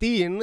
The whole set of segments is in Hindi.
3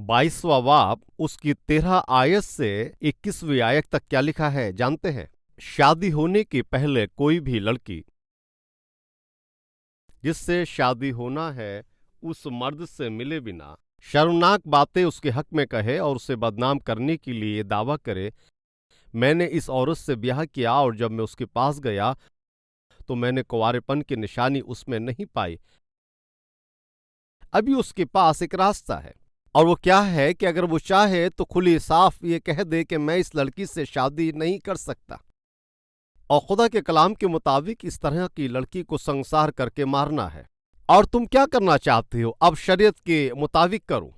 22वां बाब उसकी 13 आयत से 21वीं आयत तक क्या लिखा है जानते हैं? शादी होने के पहले कोई भी लड़की जिससे शादी होना है उस मर्द से मिले बिना शर्मनाक बातें उसके हक में कहे और उसे बदनाम करने के लिए दावा करे, मैंने इस औरत से ब्याह किया और जब मैं उसके पास गया तो मैंने कुंवारेपन की निशानी उसमें नहीं पाई। अभी उसके पास एक रास्ता है और वो क्या है कि अगर वो चाहे तो खुली साफ ये कह दे कि मैं इस लड़की से शादी नहीं कर सकता, और खुदा के कलाम के मुताबिक इस तरह की लड़की को संसार करके मारना है। और तुम क्या करना चाहते हो? अब शरीयत के मुताबिक करो।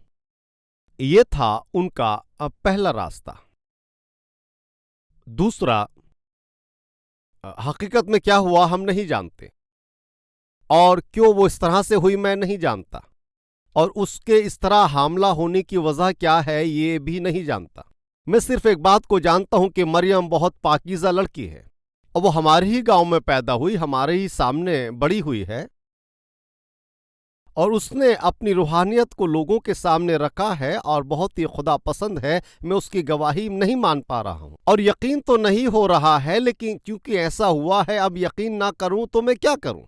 ये था उनका पहला रास्ता। दूसरा, हकीकत में क्या हुआ हम नहीं जानते, और क्यों वो इस तरह से हुई मैं नहीं जानता, और उसके इस तरह हामला होने की वजह क्या है ये भी नहीं जानता। मैं सिर्फ एक बात को जानता हूं कि मरियम बहुत पाकीज़ा लड़की है और वो हमारे ही गांव में पैदा हुई, हमारे ही सामने बड़ी हुई है, और उसने अपनी रूहानियत को लोगों के सामने रखा है और बहुत ही खुदा पसंद है। मैं उसकी गवाही नहीं मान पा रहा हूं और यकीन तो नहीं हो रहा है, लेकिन क्योंकि ऐसा हुआ है अब यकीन ना करूं तो मैं क्या करूं।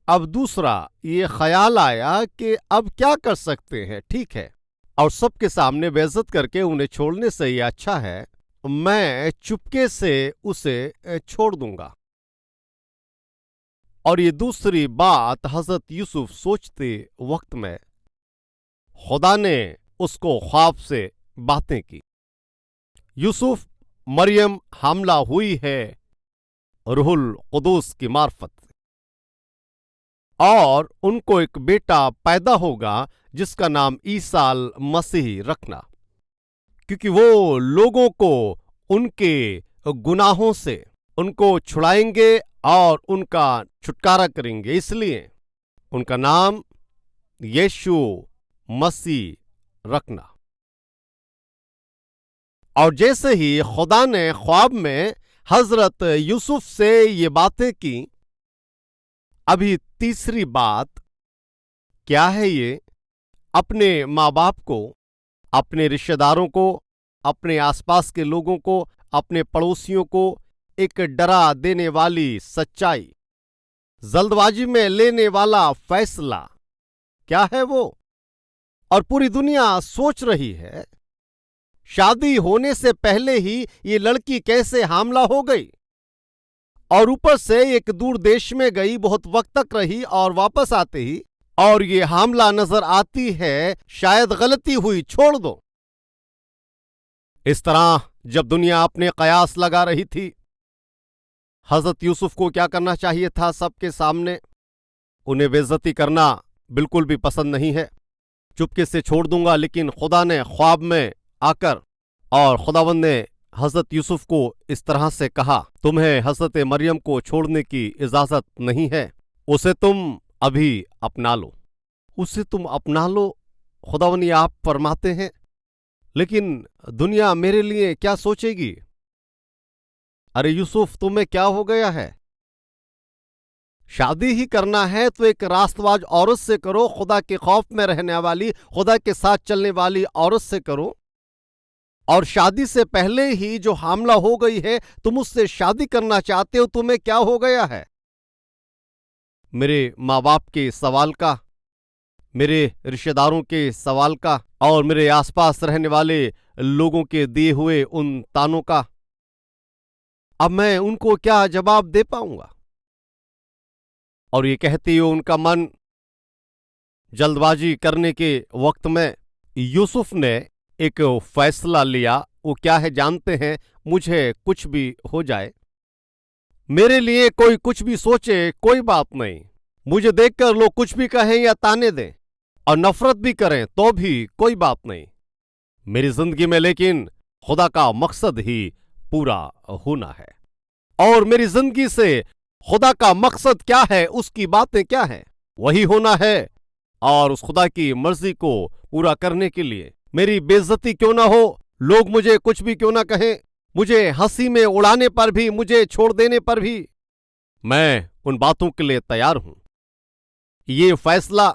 अब दूसरा ये ख्याल आया कि अब क्या कर सकते हैं, ठीक है, और सबके सामने बेइज्जत करके उन्हें छोड़ने से ये अच्छा है मैं चुपके से उसे छोड़ दूंगा। और ये दूसरी बात हजरत यूसुफ सोचते वक्त में खुदा ने उसको ख्वाब से बातें की। यूसुफ, मरियम हामला हुई है रूहुल कुदूस की मार्फत, और उनको एक बेटा पैदा होगा जिसका नाम ईसा मसीह रखना, क्योंकि वो लोगों को उनके गुनाहों से उनको छुड़ाएंगे और उनका छुटकारा करेंगे। इसलिए उनका नाम यीशु मसीह रखना। और जैसे ही खुदा ने ख्वाब में हजरत यूसुफ से ये बातें की, अभी तीसरी बात क्या है? ये अपने माँ बाप को, अपने रिश्तेदारों को, अपने आसपास के लोगों को, अपने पड़ोसियों को एक डरा देने वाली सच्चाई, जल्दबाजी में लेने वाला फैसला क्या है वो? और पूरी दुनिया सोच रही है शादी होने से पहले ही ये लड़की कैसे हामला हो गई, और ऊपर से एक दूर देश में गई, बहुत वक्त तक रही और वापस आते ही और ये हामला नजर आती है, शायद गलती हुई, छोड़ दो। इस तरह जब दुनिया अपने कयास लगा रही थी, हजरत यूसुफ को क्या करना चाहिए था? सबके सामने उन्हें बेइज्जती करना बिल्कुल भी पसंद नहीं है। चुपके से छोड़ दूंगा, लेकिन खुदा ने ख्वाब में आकर और खुदावंद ने हजरत यूसुफ को इस तरह से कहा, तुम्हें हजरत मरियम को छोड़ने की इजाजत नहीं है, उसे तुम अभी अपना लो, उसे तुम अपना लो। खुदावंद आप फरमाते हैं, लेकिन दुनिया मेरे लिए क्या सोचेगी? अरे यूसुफ, तुम्हें क्या हो गया है? शादी ही करना है तो एक रास्तबाज औरत से करो, खुदा के खौफ में रहने वाली, खुदा के साथ चलने वाली औरत से करो। और शादी से पहले ही जो हामला हो गई है तुम उससे शादी करना चाहते हो, तुम्हें क्या हो गया है? मेरे माँ बाप के सवाल का, मेरे रिश्तेदारों के सवाल का, और मेरे आसपास रहने वाले लोगों के दिए हुए उन तानों का, अब मैं उनको क्या जवाब दे पाऊंगा? और ये कहती हो उनका मन जल्दबाजी करने के वक्त में यूसुफ ने एक फैसला लिया। वो क्या है जानते हैं? मुझे कुछ भी हो जाए, मेरे लिए कोई कुछ भी सोचे, कोई बात नहीं, मुझे देखकर लोग कुछ भी कहें या ताने दें और नफरत भी करें तो भी कोई बात नहीं मेरी जिंदगी में, लेकिन खुदा का मकसद ही पूरा होना है। और मेरी जिंदगी से खुदा का मकसद क्या है, उसकी बातें क्या हैं, वही होना है। और उस खुदा की मर्जी को पूरा करने के लिए मेरी बेइज्जती क्यों ना हो, लोग मुझे कुछ भी क्यों ना कहें, मुझे हंसी में उड़ाने पर भी, मुझे छोड़ देने पर भी, मैं उन बातों के लिए तैयार हूं। ये फैसला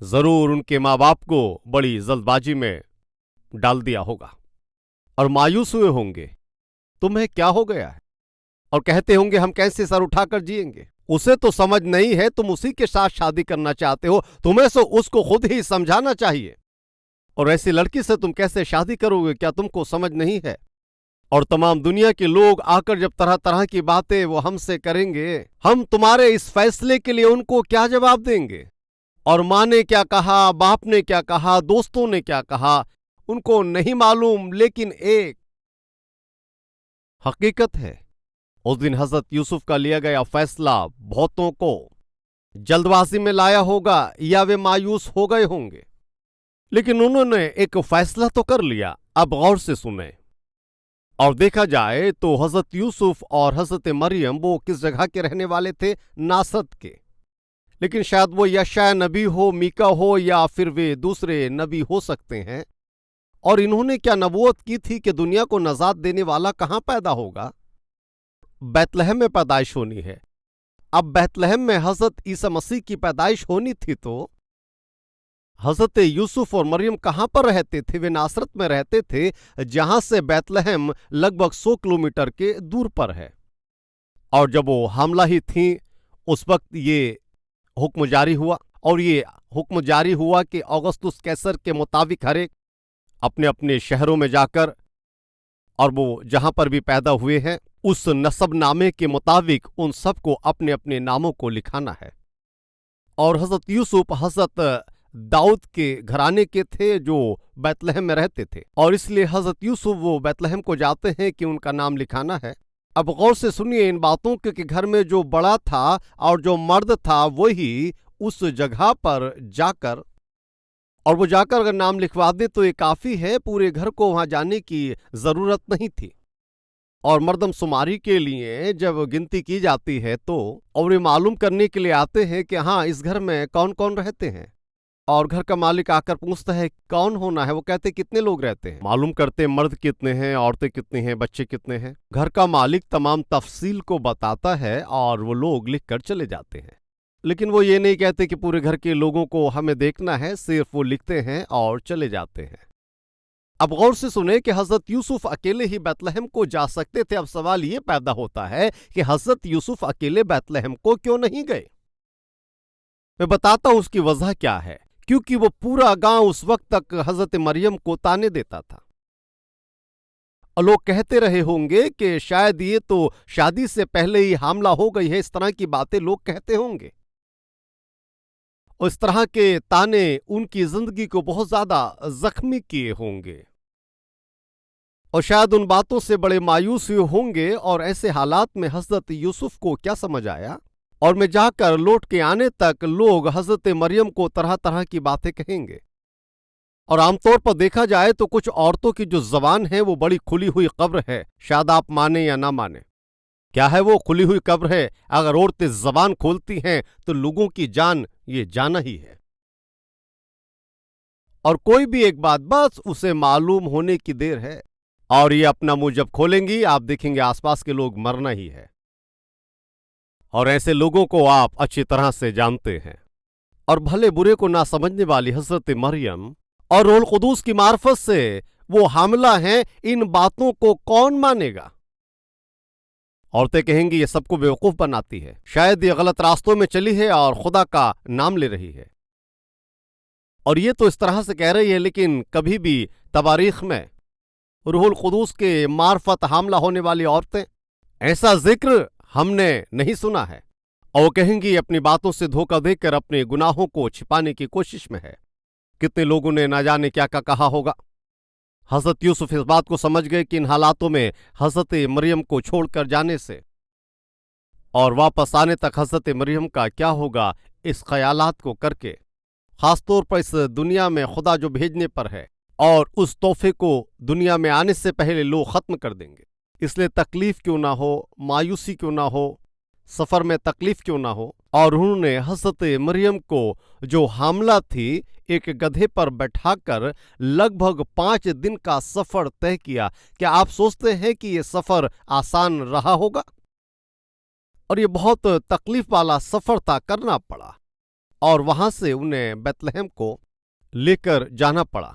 जरूर उनके माँ बाप को बड़ी जल्दबाजी में डाल दिया होगा और मायूस हुए होंगे, तुम्हें क्या हो गया है, और कहते होंगे हम कैसे सर उठाकर जिएंगे। उसे तो समझ नहीं है तुम उसी के साथ शादी करना चाहते हो, तुम्हें तो उसको खुद ही समझाना चाहिए। और ऐसी लड़की से तुम कैसे शादी करोगे, क्या तुमको समझ नहीं है? और तमाम दुनिया के लोग आकर जब तरह तरह की बातें वो हमसे करेंगे, हम तुम्हारे इस फैसले के लिए उनको क्या जवाब देंगे? और माँ ने क्या कहा, बाप ने क्या कहा, दोस्तों ने क्या कहा, उनको नहीं मालूम। लेकिन एक हकीकत है, उस दिन हजरत यूसुफ का लिया गया फैसला बहुतों को जल्दबाजी में लाया होगा या वे मायूस हो गए होंगे, लेकिन उन्होंने एक फैसला तो कर लिया। अब गौर से सुने। और देखा जाए तो हजरत यूसुफ और हजरत मरियम वो किस जगह के रहने वाले थे? नासरत के। लेकिन शायद वो यशाया नबी हो, मीका हो, या फिर वे दूसरे नबी हो सकते हैं। और इन्होंने क्या नबूवत की थी कि दुनिया को नजात देने वाला कहां पैदा होगा? बैतलहम में पैदाइश होनी है। अब बैतलहम में हजरत ईसा मसीह की पैदाइश होनी थी तो हजरत यूसुफ और मरियम कहां पर रहते थे? वे नासरत में रहते थे, जहां से बैतलहम लगभग 100 किलोमीटर के दूर पर है। और जब वो हामला ही थी, उस वक्त ये हुक्म जारी हुआ, और ये हुक्म जारी हुआ कि औगस्तुस कैसर के मुताबिक हर एक अपने अपने शहरों में जाकर, और वो जहां पर भी पैदा हुए हैं उस नसब नामे के मुताबिक उन सबको अपने अपने नामों को लिखाना है। और हजरत यूसुफ हजरत दाऊद के घराने के थे जो बैतलहम में रहते थे, और इसलिए हजरत यूसुफ वो बैतलहम को जाते हैं कि उनका नाम लिखाना है। अब गौर से सुनिए इन बातों के कि घर में जो बड़ा था और जो मर्द था वही उस जगह पर जाकर, और वो जाकर अगर नाम लिखवा दे तो ये काफी है, पूरे घर को वहां जाने की जरूरत नहीं थी। और मर्दम शुमारी के लिए जब गिनती की जाती है तो और ये मालूम करने के लिए आते हैं कि हाँ इस घर में कौन कौन रहते हैं, और घर का मालिक आकर पूछता है कौन होना है, वो कहते कितने लोग रहते हैं, मालूम करते मर्द कितने हैं, औरतें कितनी हैं, बच्चे कितने हैं। घर का मालिक तमाम तफसील को बताता है और वो लोग लिख कर चले जाते हैं। लेकिन वो ये नहीं कहते कि पूरे घर के लोगों को हमें देखना है, सिर्फ वो लिखते हैं और चले जाते हैं। अब गौर से सुने कि हजरत यूसुफ अकेले ही बैतलहम को जा सकते थे। अब सवाल ये पैदा होता है कि हजरत यूसुफ अकेले बैतलहम को क्यों नहीं गए? मैं बताता हूं उसकी वजह क्या है। क्योंकि वो पूरा गांव उस वक्त तक हजरत मरियम को ताने देता था, और लोग कहते रहे होंगे कि शायद ये तो शादी से पहले ही हामला हो गई है, इस तरह की बातें लोग कहते होंगे। और इस तरह के ताने उनकी जिंदगी को बहुत ज्यादा जख्मी किए होंगे, और शायद उन बातों से बड़े मायूस हुए होंगे। और ऐसे हालात में हजरत यूसुफ को क्या समझ आया, और मैं जाकर लौट के आने तक लोग हजरत मरियम को तरह तरह की बातें कहेंगे। और आमतौर पर देखा जाए तो कुछ औरतों की जो जबान है वो बड़ी खुली हुई कब्र है, शायद आप माने या ना माने। क्या है वो खुली हुई कब्र है? अगर औरतें जबान खोलती हैं तो लोगों की जान ये जाना ही है। और कोई भी एक बात बस उसे मालूम होने की देर है, और ये अपना मुंह जब खोलेंगी आप देखेंगे आसपास के लोग मरना ही है। और ऐसे लोगों को आप अच्छी तरह से जानते हैं। और भले बुरे को ना समझने वाली हजरत मरियम और रूहुल कुदूस की मार्फत से वो हामिला हैं, इन बातों को कौन मानेगा? औरतें कहेंगी ये सबको बेवकूफ बनाती है, शायद ये गलत रास्तों में चली है और खुदा का नाम ले रही है। और ये तो इस तरह से कह रही है, लेकिन कभी भी तवारीख में रूहुल कुदूस के मार्फत हामला होने वाली औरतें, ऐसा जिक्र हमने नहीं सुना है। और वो कहेंगी अपनी बातों से धोखा देकर अपने गुनाहों को छिपाने की कोशिश में है। कितने लोगों ने ना जाने क्या क्या कहा होगा। हजरत यूसुफ इस बात को समझ गए कि इन हालातों में हजरत मरियम को छोड़कर जाने से और वापस आने तक हजरत मरियम का क्या होगा, इस ख्यालात को करके, खासतौर पर इस दुनिया में खुदा जो भेजने पर है और उस तोहफे को दुनिया में आने से पहले लोग खत्म कर देंगे। इसलिए तकलीफ क्यों ना हो, मायूसी क्यों ना हो, सफर में तकलीफ क्यों ना हो, और उन्होंने हजरत मरियम को जो हामला थी एक गधे पर बैठाकर लगभग 5 दिन का सफर तय किया। क्या आप सोचते हैं कि यह सफर आसान रहा होगा? और ये बहुत तकलीफ वाला सफर था, करना पड़ा, और वहां से उन्हें बैतलहम को लेकर जाना पड़ा।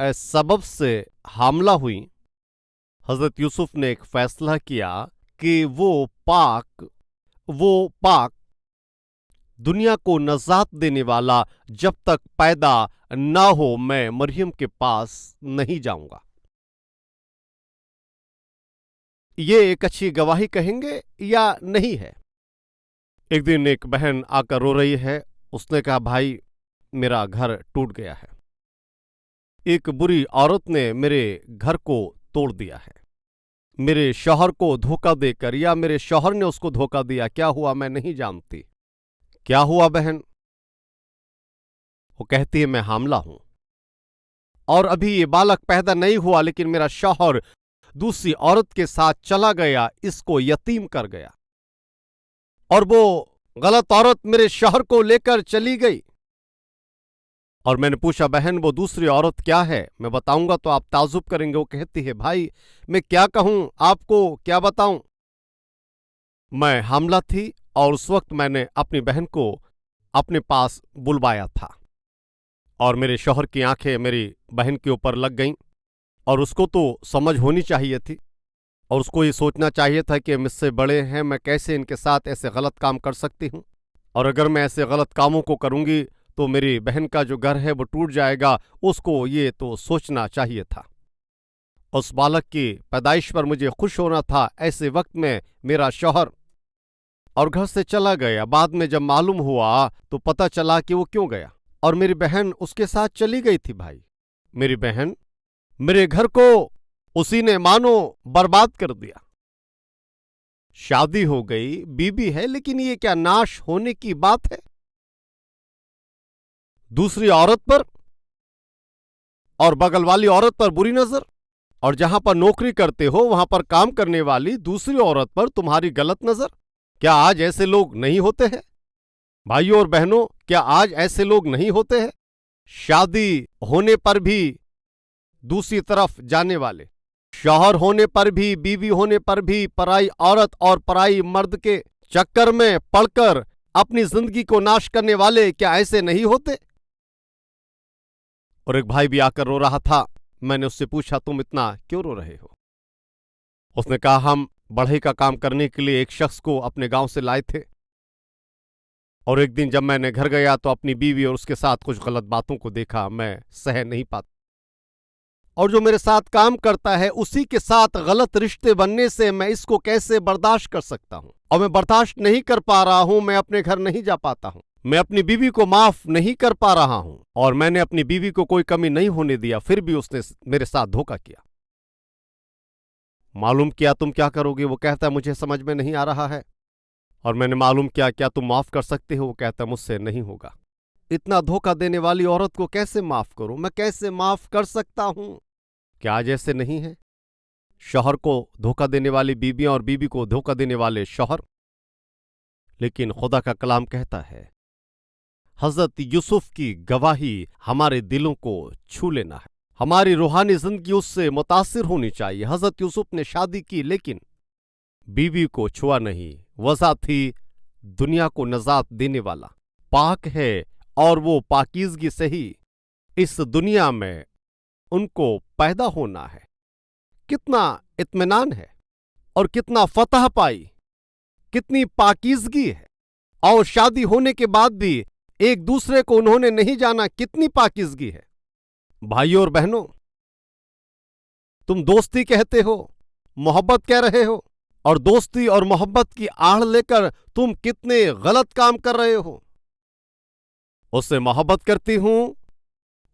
सबब से हामला हुई, हजरत यूसुफ ने एक फैसला किया कि वो पाक दुनिया को नजात देने वाला जब तक पैदा ना हो मैं मरियम के पास नहीं जाऊंगा। ये एक अच्छी गवाही कहेंगे या नहीं है? एक दिन एक बहन आकर रो रही है। उसने कहा, भाई मेरा घर टूट गया है, एक बुरी औरत ने मेरे घर को तोड़ दिया है, मेरे शौहर को धोखा देकर, या मेरे शौहर ने उसको धोखा दिया। क्या हुआ मैं नहीं जानती। क्या हुआ बहन? वो कहती है, मैं हामला हूं और अभी ये बालक पैदा नहीं हुआ, लेकिन मेरा शौहर दूसरी औरत के साथ चला गया, इसको यतीम कर गया, और वो गलत औरत मेरे शौहर को लेकर चली गई। और मैंने पूछा, बहन वो दूसरी औरत क्या है? मैं बताऊंगा तो आप ताजुब करेंगे। वो कहती है, भाई मैं क्या कहूं, आपको क्या बताऊं। मैं हामला थी और उस वक्त मैंने अपनी बहन को अपने पास बुलवाया था, और मेरे शौहर की आंखें मेरी बहन के ऊपर लग गईं, और उसको तो समझ होनी चाहिए थी, और उसको ये सोचना चाहिए था कि मुझसे बड़े हैं, मैं कैसे इनके साथ ऐसे गलत काम कर सकती हूं, और अगर मैं ऐसे गलत कामों को करूंगी तो मेरी बहन का जो घर है वो टूट जाएगा। उसको ये तो सोचना चाहिए था। उस बालक की पैदाइश पर मुझे खुश होना था। ऐसे वक्त में मेरा शौहर और घर से चला गया। बाद में जब मालूम हुआ तो पता चला कि वो क्यों गया, और मेरी बहन उसके साथ चली गई थी। भाई मेरी बहन, मेरे घर को उसी ने मानो बर्बाद कर दिया। शादी हो गई, बीबी है, लेकिन ये क्या नाश होने की बात है? दूसरी औरत पर और बगल वाली औरत पर बुरी नजर, और जहां पर नौकरी करते हो वहां पर काम करने वाली दूसरी औरत पर तुम्हारी गलत नजर। क्या आज ऐसे लोग नहीं होते हैं? भाइयों और बहनों, क्या आज ऐसे लोग नहीं होते हैं? शादी होने पर भी दूसरी तरफ जाने वाले, शौहर होने पर भी, बीवी होने पर भी पराई औरत और पराई मर्द के चक्कर में पड़कर अपनी जिंदगी को नाश करने वाले, क्या ऐसे नहीं होते? और एक भाई भी आकर रो रहा था। मैंने उससे पूछा, तुम इतना क्यों रो रहे हो? उसने कहा, हम बढ़ई का काम करने के लिए एक शख्स को अपने गांव से लाए थे, और एक दिन जब मैंने घर गया तो अपनी बीवी और उसके साथ कुछ गलत बातों को देखा। मैं सह नहीं पाता, और जो मेरे साथ काम करता है उसी के साथ गलत रिश्ते बनने से मैं इसको कैसे बर्दाश्त कर सकता हूं? और मैं बर्दाश्त नहीं कर पा रहा हूं। मैं अपने घर नहीं जा पाता हूं, मैं अपनी बीवी को माफ नहीं कर पा रहा हूं, और मैंने अपनी बीवी को कोई कमी नहीं होने दिया, फिर भी उसने मेरे साथ धोखा किया। मालूम किया, तुम क्या करोगे? वो कहता, मुझे समझ में नहीं आ रहा है। और मैंने मालूम किया, क्या तुम माफ कर सकते हो? वो कहता, मुझसे नहीं होगा। इतना धोखा देने वाली औरत को कैसे माफ करूं? मैं कैसे माफ कर सकता हूं? क्या आज ऐसे नहीं है? शौहर को धोखा देने वाली बीबियां और बीबी को धोखा देने वाले शौहर। लेकिन खुदा का कलाम कहता है, हजरत यूसुफ की गवाही हमारे दिलों को छू लेना है। हमारी रूहानी जिंदगी उससे मुतासिर होनी चाहिए। हजरत यूसुफ ने शादी की, लेकिन बीवी को छुआ नहीं। वजह थी, दुनिया को नजात देने वाला पाक है, और वो पाकीज़गी से ही इस दुनिया में उनको पैदा होना है। कितना इत्मीनान है, और कितना फतह पाई, कितनी पाकीज़गी है। और शादी होने के बाद भी एक दूसरे को उन्होंने नहीं जाना, कितनी पाकीज़गी है। भाइयों और बहनों, तुम दोस्ती कहते हो, मोहब्बत कह रहे हो, और दोस्ती और मोहब्बत की आड़ लेकर तुम कितने गलत काम कर रहे हो। उससे मोहब्बत करती हूं,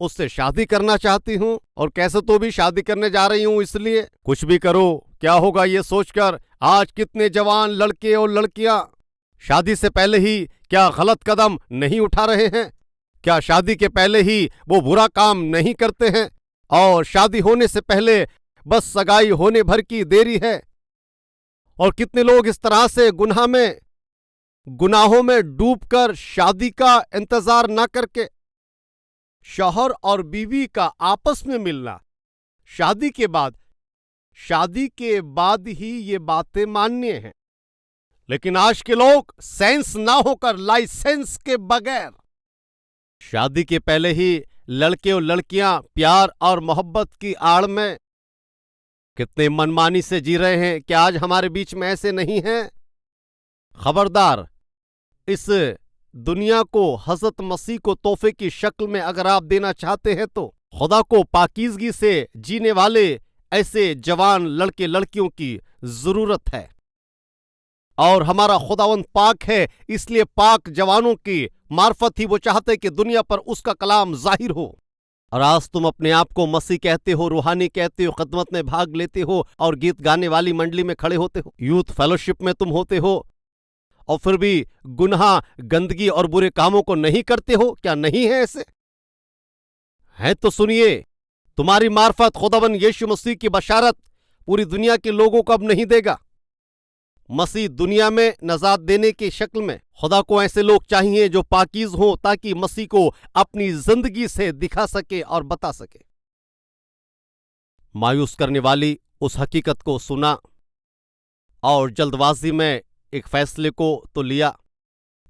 उससे शादी करना चाहती हूं, और कैसे तो भी शादी करने जा रही हूं, इसलिए कुछ भी करो क्या होगा ये सोचकर आज कितने जवान लड़के और लड़कियां शादी से पहले ही क्या गलत कदम नहीं उठा रहे हैं? क्या शादी के पहले ही वो बुरा काम नहीं करते हैं? और शादी होने से पहले बस सगाई होने भर की देरी है। और कितने लोग इस तरह से गुनाहों में डूबकर शादी का इंतजार न करके, शौहर और बीवी का आपस में मिलना शादी के बाद ही ये बातें मान्य हैं। लेकिन आज के लोग सेंस ना होकर लाइसेंस के बगैर शादी के पहले ही लड़के और लड़कियां प्यार और मोहब्बत की आड़ में कितने मनमानी से जी रहे हैं। क्या आज हमारे बीच में ऐसे नहीं हैं? खबरदार, इस दुनिया को हज़रत मसीह को तोहफे की शक्ल में अगर आप देना चाहते हैं तो खुदा को पाकीज़गी से जीने वाले ऐसे जवान लड़के लड़कियों की जरूरत है। और हमारा खुदावंद पाक है, इसलिए पाक जवानों की मार्फत ही वो चाहते कि दुनिया पर उसका कलाम जाहिर हो। और आज तुम अपने आप को मसीह कहते हो, रूहानी कहते हो, खिदमत में भाग लेते हो और गीत गाने वाली मंडली में खड़े होते हो, यूथ फेलोशिप में तुम होते हो, और फिर भी गुनाह, गंदगी और बुरे कामों को नहीं करते हो। क्या नहीं है ऐसे? है तो सुनिए, तुम्हारी मार्फत खुदावंद यीशु मसीह की बशारत पूरी दुनिया के लोगों को अब नहीं देगा। मसीह दुनिया में नजात देने की शक्ल में खुदा को ऐसे लोग चाहिए जो पाकीज हों, ताकि मसीह को अपनी जिंदगी से दिखा सके और बता सके। मायूस करने वाली उस हकीकत को सुना और जल्दबाजी में एक फैसले को तो लिया।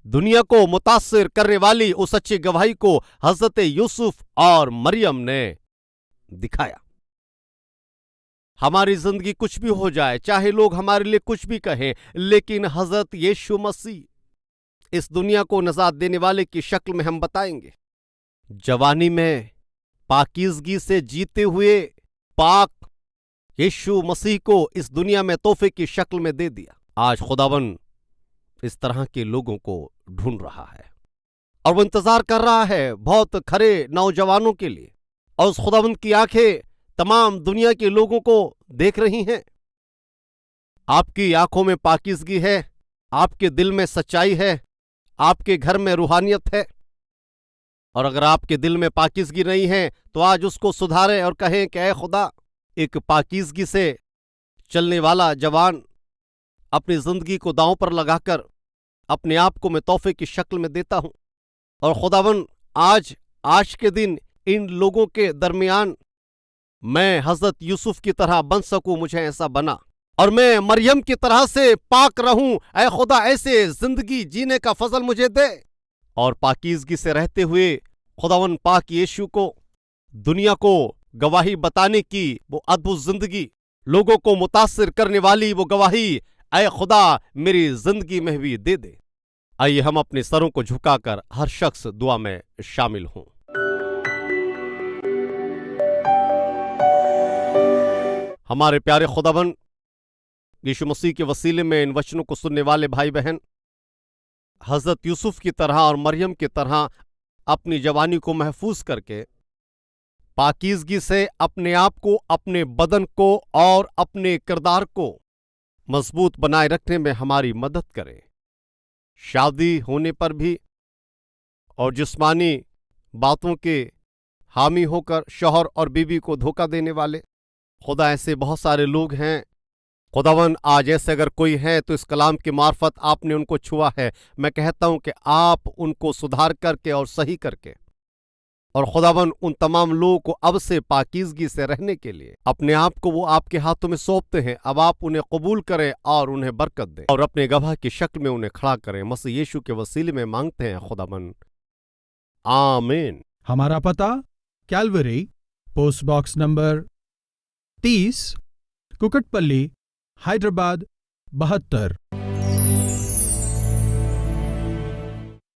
दुनिया को मुतासिर करने वाली उस अच्छी गवाही को हजरत यूसुफ और मरियम ने दिखाया। हमारी जिंदगी कुछ भी हो जाए, चाहे लोग हमारे लिए कुछ भी कहें, लेकिन हजरत यीशु मसीह इस दुनिया को नजात देने वाले की शक्ल में हम बताएंगे। जवानी में पाकीज़गी से जीते हुए पाक यीशु मसीह को इस दुनिया में तोहफे की शक्ल में दे दिया। आज खुदावन इस तरह के लोगों को ढूंढ रहा है और वो इंतजार कर रहा है बहुत खरे नौजवानों के लिए। और उस खुदावन की आंखें तमाम दुनिया के लोगों को देख रही हैं। आपकी आंखों में पाकीज़गी है, आपके दिल में सच्चाई है, आपके घर में रूहानियत है। और अगर आपके दिल में पाकीज़गी नहीं है तो आज उसको सुधारें और कहें कि ऐ खुदा, एक पाकीज़गी से चलने वाला जवान अपनी जिंदगी को दांव पर लगाकर अपने आप को मैं तोहफे की शक्ल में देता हूं। और खुदावन आज के दिन इन लोगों के दरमियान मैं हजरत यूसुफ की तरह बन सकूं, मुझे ऐसा बना, और मैं मरियम की तरह से पाक रहूं। ऐ खुदा, ऐसे जिंदगी जीने का फजल मुझे दे। और पाकीज़गी से रहते हुए खुदावन पाक यीशु को दुनिया को गवाही बताने की वो अद्भुत जिंदगी, लोगों को मुतासिर करने वाली वो गवाही ऐ खुदा मेरी जिंदगी में भी दे दे। आइए हम अपने सरों को झुकाकर हर शख्स दुआ में शामिल हों। हमारे प्यारे खुदावन यीशु मसीह के वसीले में इन वचनों को सुनने वाले भाई बहन हजरत यूसुफ की तरह और मरियम की तरह अपनी जवानी को महफूज करके पाकीज़गी से अपने आप को, अपने बदन को और अपने किरदार को मजबूत बनाए रखने में हमारी मदद करें। शादी होने पर भी और जिस्मानी बातों के हामी होकर शौहर और बीवी को धोखा देने वाले खुदा ऐसे बहुत सारे लोग हैं। खुदावन आज ऐसे अगर कोई है तो इस कलाम की मार्फत आपने उनको छुआ है। मैं कहता हूं कि आप उनको सुधार करके और सही करके, और खुदावन उन तमाम लोगों को अब से पाकीज़गी से रहने के लिए अपने आप को वो आपके हाथों में सौंपते हैं। अब आप उन्हें कबूल करें और उन्हें बरकत दें और अपने गवाह की शक्ल में उन्हें खड़ा करें। मसीह यीशु के वसीले में मांगते हैं खुदावन, आमीन। हमारा पता Calvary, post box number 30, Kukatpally, Hyderabad 72।